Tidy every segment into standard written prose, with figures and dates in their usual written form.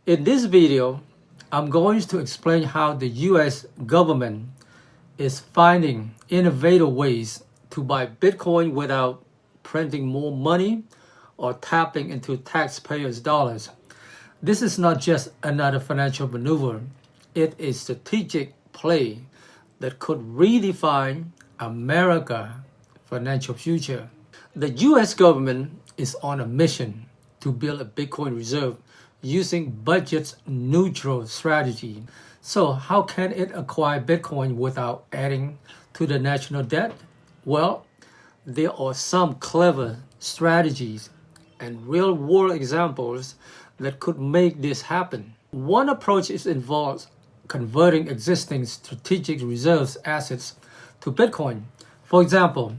In this video, I'm going to explain how the US government is finding innovative ways to buy Bitcoin without printing more money or tapping into taxpayers' dollars. This is not just another financial maneuver. It is a strategic play that could redefine America's financial future. The US government is on a mission to build a Bitcoin reserve using budget-neutral strategy. So how can it acquire Bitcoin without adding to the national debt? Well, there are some clever strategies and real-world examples that could make this happen. One approach involves converting existing strategic reserves assets to Bitcoin. For example,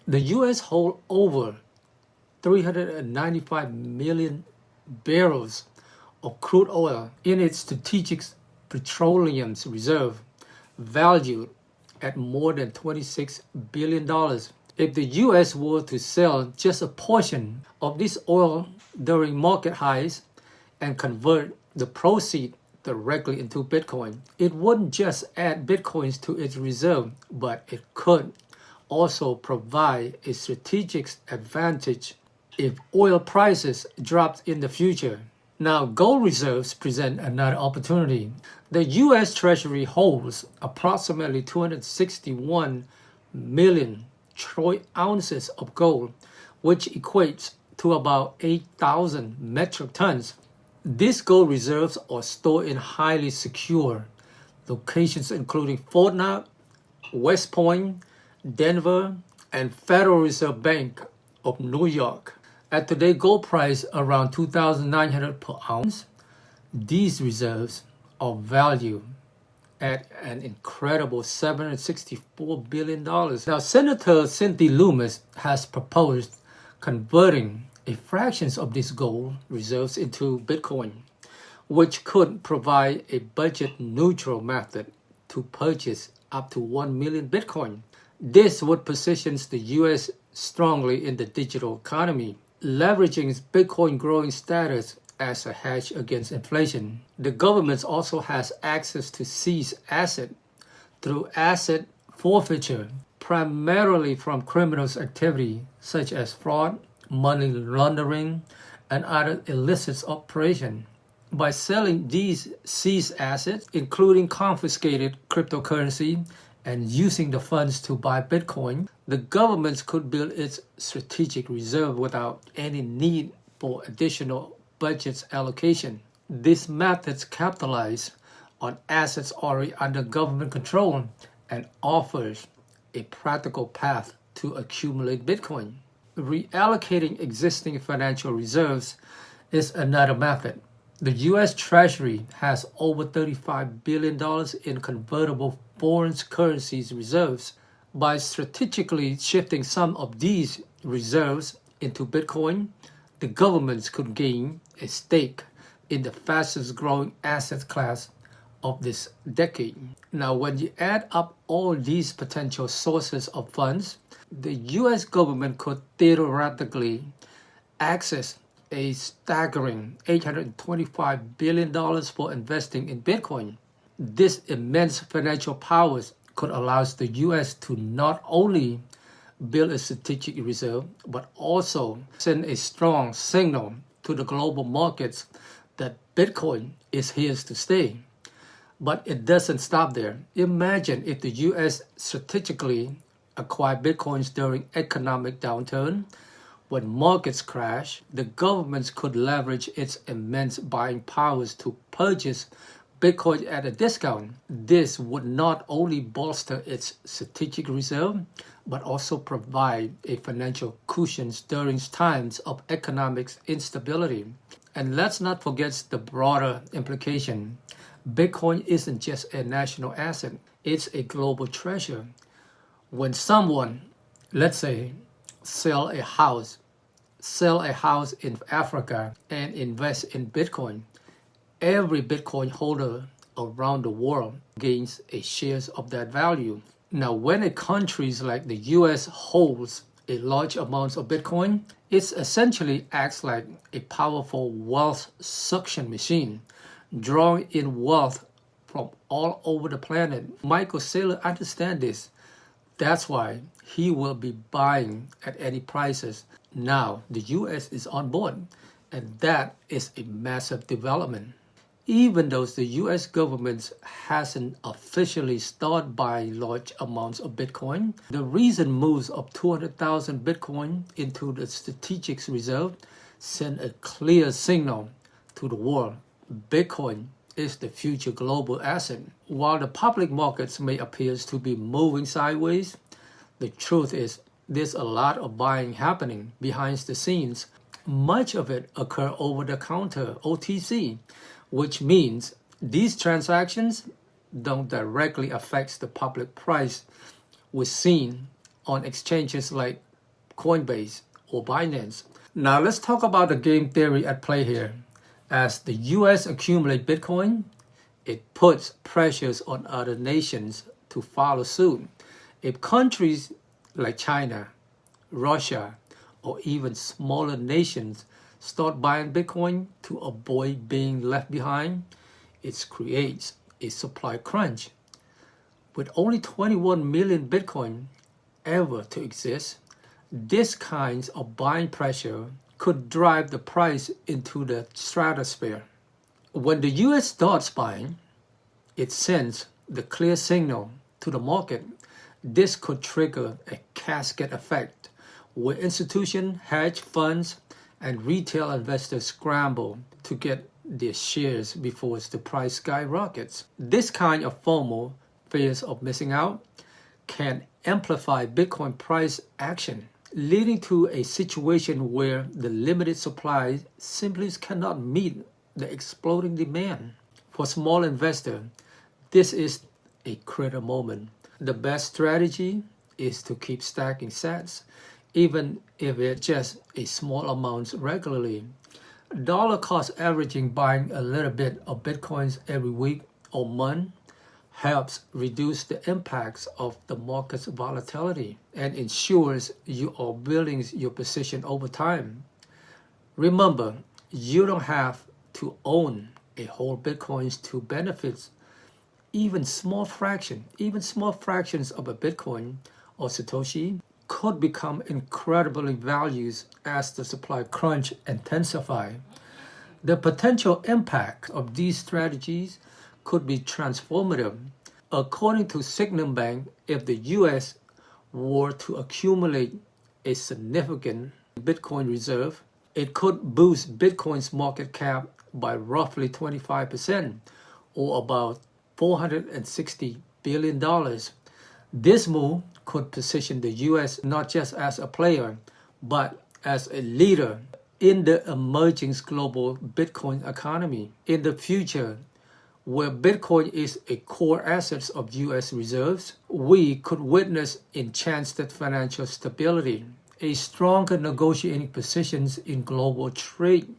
the US holds over 395 million barrels of crude oil in its strategic petroleum reserve, valued at more than $26 billion. If the US were to sell just a portion of this oil during market highs and convert the proceeds directly into Bitcoin, it wouldn't just add Bitcoins to its reserve, but it could also provide a strategic advantage if oil prices dropped in the future. Now, gold reserves present another opportunity. The US Treasury holds approximately 261 million troy ounces of gold, which equates to about 8,000 metric tons. These gold reserves are stored in highly secure locations including Fort Knox, West Point, Denver, and Federal Reserve Bank of New York. At today's gold price around $2,900 per ounce, these reserves are valued at an incredible $764 billion. Now, Senator Cynthia Lummis has proposed converting a fraction of these gold reserves into Bitcoin, which could provide a budget-neutral method to purchase up to 1 million Bitcoin. This would position the US strongly in the digital economy, leveraging Bitcoin growing status as a hedge against inflation. The government also has access to seized assets through asset forfeiture, primarily from criminal activity such as fraud, money laundering, and other illicit operations. By selling these seized assets, including confiscated cryptocurrency, and using the funds to buy Bitcoin, the government could build its strategic reserve without any need for additional budget allocation. These methods capitalize on assets already under government control and offers a practical path to accumulate Bitcoin. Reallocating existing financial reserves is another method. The US Treasury has over $35 billion in convertible foreign currencies reserves. By strategically shifting some of these reserves into Bitcoin, the governments could gain a stake in the fastest growing asset class of this decade. Now, when you add up all these potential sources of funds, the US government could theoretically access a staggering $825 billion for investing in Bitcoin. This immense financial powers could allow the US to not only build a strategic reserve, but also send a strong signal to the global markets that Bitcoin is here to stay. But it doesn't stop there. Imagine if the US strategically acquired Bitcoins during economic downturn. When markets crash, the government could leverage its immense buying powers to purchase Bitcoin at a discount. This would not only bolster its strategic reserve, but also provide a financial cushion during times of economic instability. And let's not forget the broader implication. Bitcoin isn't just a national asset, it's a global treasure. When someone, let's say, sell a house in Africa and invest in Bitcoin, every Bitcoin holder around the world gains a share of that value. Now, when a country like the US holds a large amount of Bitcoin, it essentially acts like a powerful wealth suction machine, drawing in wealth from all over the planet. Michael Saylor understands this. That's why he will be buying at any prices. Now, the US is on board, and that is a massive development. Even though the US government hasn't officially started buying large amounts of Bitcoin, the recent moves of 200,000 Bitcoin into the strategic reserve send a clear signal to the world. Bitcoin is the future global asset. While the public markets may appear to be moving sideways, the truth is there's a lot of buying happening behind the scenes. Much of it occurs over the counter, OTC, which means these transactions don't directly affect the public price we're seeing on exchanges like Coinbase or Binance. Now let's talk about the game theory at play here. As the US accumulates Bitcoin, it puts pressures on other nations to follow suit. If countries like China, Russia, or even smaller nations start buying Bitcoin to avoid being left behind, it creates a supply crunch. With only 21 million Bitcoin ever to exist, this kind of buying pressure could drive the price into the stratosphere. When the US starts buying, it sends the clear signal to the market. This could trigger a cascade effect where institutions, hedge funds, and retail investors scramble to get their shares before the price skyrockets. This kind of FOMO, fears of missing out, can amplify Bitcoin price action, leading to a situation where the limited supply simply cannot meet the exploding demand. For small investors, this is a critical moment. The best strategy is to keep stacking sats, even if it's just a small amount regularly. Dollar cost averaging buying a little bit of Bitcoins every week or month helps reduce the impacts of the market's volatility and ensures you are building your position over time. Remember, you don't have to own a whole Bitcoins to benefit. Even small fractions of a Bitcoin or Satoshi could become incredibly valued as the supply crunch intensifies. The potential impact of these strategies could be transformative. According to Signum Bank, if the US were to accumulate a significant Bitcoin reserve, it could boost Bitcoin's market cap by roughly 25%, or about $460 billion. This move could position the US not just as a player, but as a leader in the emerging global Bitcoin economy. In the future, where Bitcoin is a core asset of US reserves, we could witness enhanced financial stability, a stronger negotiating positions in global trade,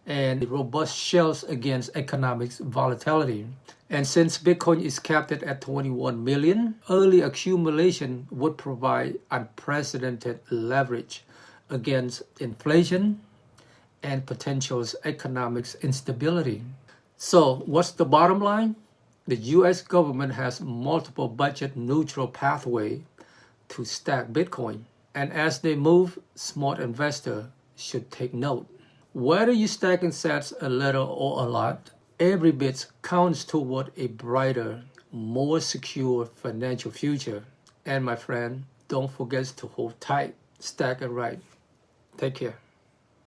and robust shells against economic volatility. And since Bitcoin is capped at 21 million, early accumulation would provide unprecedented leverage against inflation and potential economic instability. So what's the bottom line? The US government has multiple budget-neutral pathways to stack Bitcoin. And as they move, smart investors should take note. Whether you stack in sats a little or a lot, every bit counts toward a brighter, more secure financial future. And my friend, don't forget to hold tight, stack it right. Take care.